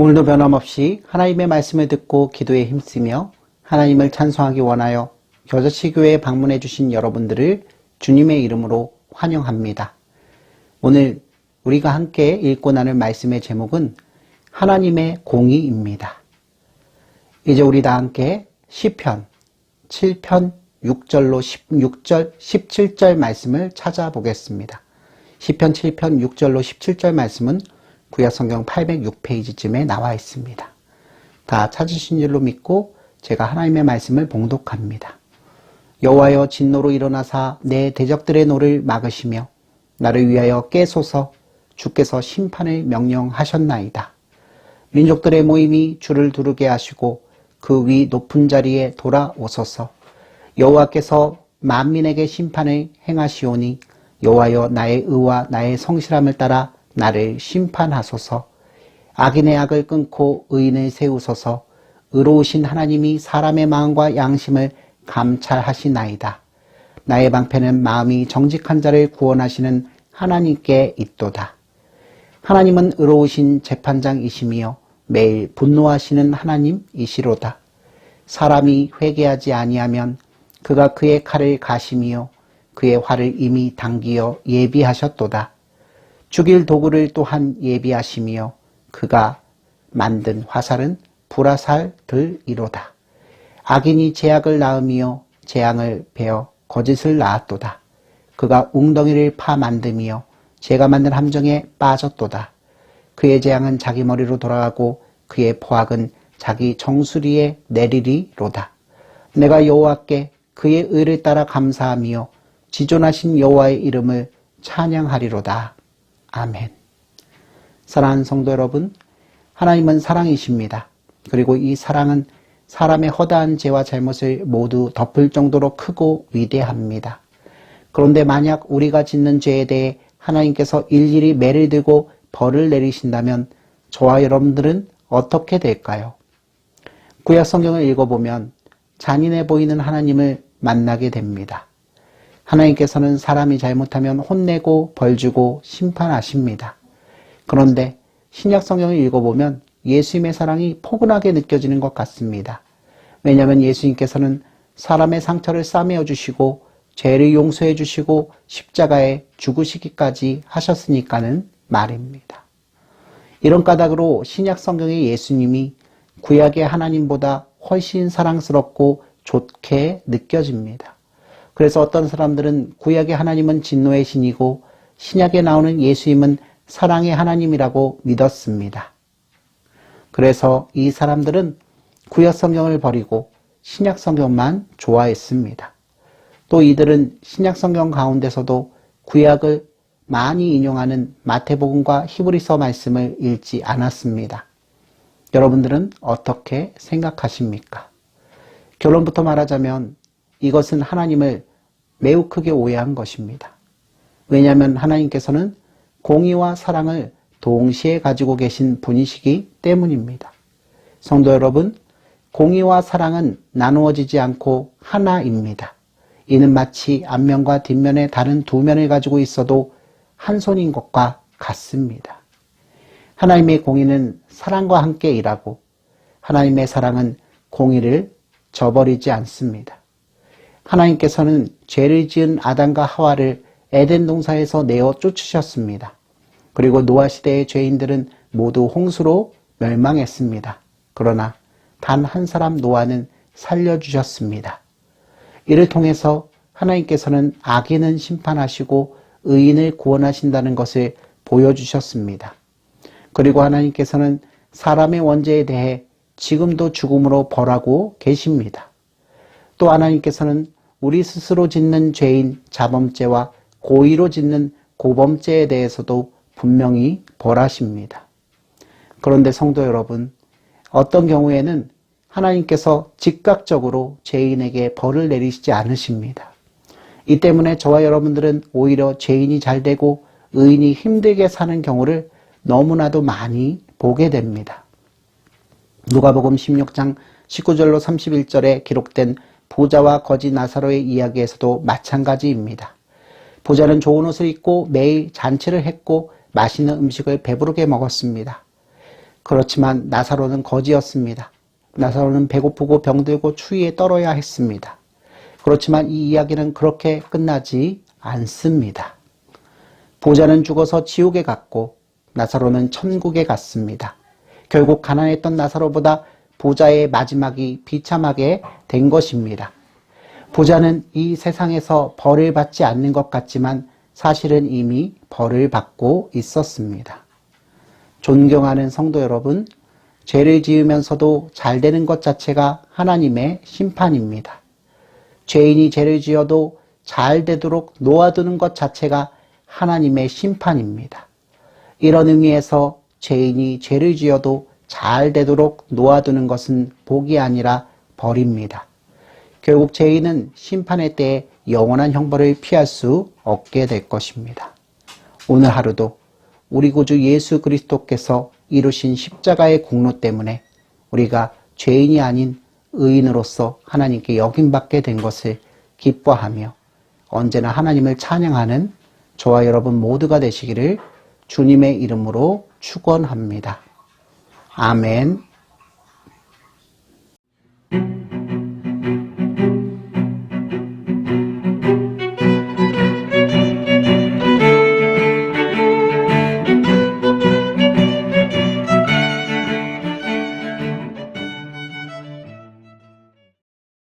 오늘도 변함없이 하나님의 말씀을 듣고 기도에 힘쓰며 하나님을 찬송하기 원하여 겨자씨교회에 방문해 주신 여러분들을 주님의 이름으로 환영합니다. 오늘 우리가 함께 읽고 나눌 말씀의 제목은 하나님의 공의입니다. 이제 우리 다 함께 시편 7편 6절로 16절, 17절 말씀을 찾아보겠습니다. 시편 7편 6절로 17절 말씀은 구약성경 806페이지쯤에 나와 있습니다. 다 찾으신 줄로 믿고 제가 하나님의 말씀을 봉독합니다. 여호와여 진노로 일어나사 내 대적들의 노를 막으시며 나를 위하여 깨소서. 주께서 심판을 명령하셨나이다. 민족들의 모임이 주를 두르게 하시고 그 위 높은 자리에 돌아오소서. 여호와께서 만민에게 심판을 행하시오니 여호와여 나의 의와 나의 성실함을 따라 나를 심판하소서. 악인의 악을 끊고 의인을 세우소서. 의로우신 하나님이 사람의 마음과 양심을 감찰하시나이다. 나의 방패는 마음이 정직한 자를 구원하시는 하나님께 있도다. 하나님은 의로우신 재판장이시며 매일 분노하시는 하나님이시로다. 사람이 회개하지 아니하면 그가 그의 칼을 가시며 그의 활을 이미 당기어 예비하셨도다. 죽일 도구를 또한 예비하시며 그가 만든 화살은 불화살들이로다. 악인이 죄악을 낳으며 재앙을 베어 거짓을 낳았도다. 그가 웅덩이를 파 만듦이여 죄가 만든 함정에 빠졌도다. 그의 재앙은 자기 머리로 돌아가고 그의 포악은 자기 정수리에 내리리로다. 내가 여호와께 그의 의를 따라 감사하며 지존하신 여호와의 이름을 찬양하리로다. 아멘. 사랑하는 성도 여러분, 하나님은 사랑이십니다. 그리고 이 사랑은 사람의 허다한 죄와 잘못을 모두 덮을 정도로 크고 위대합니다. 그런데 만약 우리가 짓는 죄에 대해 하나님께서 일일이 매를 들고 벌을 내리신다면 저와 여러분들은 어떻게 될까요? 구약 성경을 읽어보면 잔인해 보이는 하나님을 만나게 됩니다. 하나님께서는 사람이 잘못하면 혼내고 벌주고 심판하십니다. 그런데 신약 성경을 읽어보면 예수님의 사랑이 포근하게 느껴지는 것 같습니다. 왜냐하면 예수님께서는 사람의 상처를 싸매어 주시고 죄를 용서해 주시고 십자가에 죽으시기까지 하셨으니까는 말입니다. 이런 까닭으로 신약 성경의 예수님이 구약의 하나님보다 훨씬 사랑스럽고 좋게 느껴집니다. 그래서 어떤 사람들은 구약의 하나님은 진노의 신이고 신약에 나오는 예수님은 사랑의 하나님이라고 믿었습니다. 그래서 이 사람들은 구약 성경을 버리고 신약 성경만 좋아했습니다. 또 이들은 신약 성경 가운데서도 구약을 많이 인용하는 마태복음과 히브리서 말씀을 읽지 않았습니다. 여러분들은 어떻게 생각하십니까? 결론부터 말하자면 이것은 하나님을 매우 크게 오해한 것입니다. 왜냐하면 하나님께서는 공의와 사랑을 동시에 가지고 계신 분이시기 때문입니다. 성도 여러분, 공의와 사랑은 나누어지지 않고 하나입니다. 이는 마치 앞면과 뒷면에 다른 두 면을 가지고 있어도 한 손인 것과 같습니다. 하나님의 공의는 사랑과 함께 일하고 하나님의 사랑은 공의를 저버리지 않습니다. 하나님께서는 죄를 지은 아담과 하와를 에덴 동산에서 내어 쫓으셨습니다. 그리고 노아 시대의 죄인들은 모두 홍수로 멸망했습니다. 그러나 단 한 사람 노아는 살려주셨습니다. 이를 통해서 하나님께서는 악인은 심판하시고 의인을 구원하신다는 것을 보여주셨습니다. 그리고 하나님께서는 사람의 원죄에 대해 지금도 죽음으로 벌하고 계십니다. 또 하나님께서는 우리 스스로 짓는 죄인 자범죄와 고의로 짓는 고범죄에 대해서도 분명히 벌하십니다. 그런데 성도 여러분, 어떤 경우에는 하나님께서 즉각적으로 죄인에게 벌을 내리시지 않으십니다. 이 때문에 저와 여러분들은 오히려 죄인이 잘 되고 의인이 힘들게 사는 경우를 너무나도 많이 보게 됩니다. 누가복음 16장 19절로 31절에 기록된 부자와 거지 나사로의 이야기에서도 마찬가지입니다. 부자는 좋은 옷을 입고 매일 잔치를 했고 맛있는 음식을 배부르게 먹었습니다. 그렇지만 나사로는 거지였습니다. 나사로는 배고프고 병들고 추위에 떨어야 했습니다. 그렇지만 이 이야기는 그렇게 끝나지 않습니다. 부자는 죽어서 지옥에 갔고 나사로는 천국에 갔습니다. 결국 가난했던 나사로보다 부자의 마지막이 비참하게 된 것입니다. 부자는 이 세상에서 벌을 받지 않는 것 같지만 사실은 이미 벌을 받고 있었습니다. 존경하는 성도 여러분, 죄를 지으면서도 잘 되는 것 자체가 하나님의 심판입니다. 죄인이 죄를 지어도 잘 되도록 놓아두는 것 자체가 하나님의 심판입니다. 이런 의미에서 죄인이 죄를 지어도 잘 되도록 놓아두는 것은 복이 아니라 벌입니다. 결국 죄인은 심판의 때에 영원한 형벌을 피할 수 없게 될 것입니다. 오늘 하루도 우리 구주 예수 그리스도께서 이루신 십자가의 공로 때문에 우리가 죄인이 아닌 의인으로서 하나님께 여김받게 된 것을 기뻐하며 언제나 하나님을 찬양하는 저와 여러분 모두가 되시기를 주님의 이름으로 축원합니다. 아멘.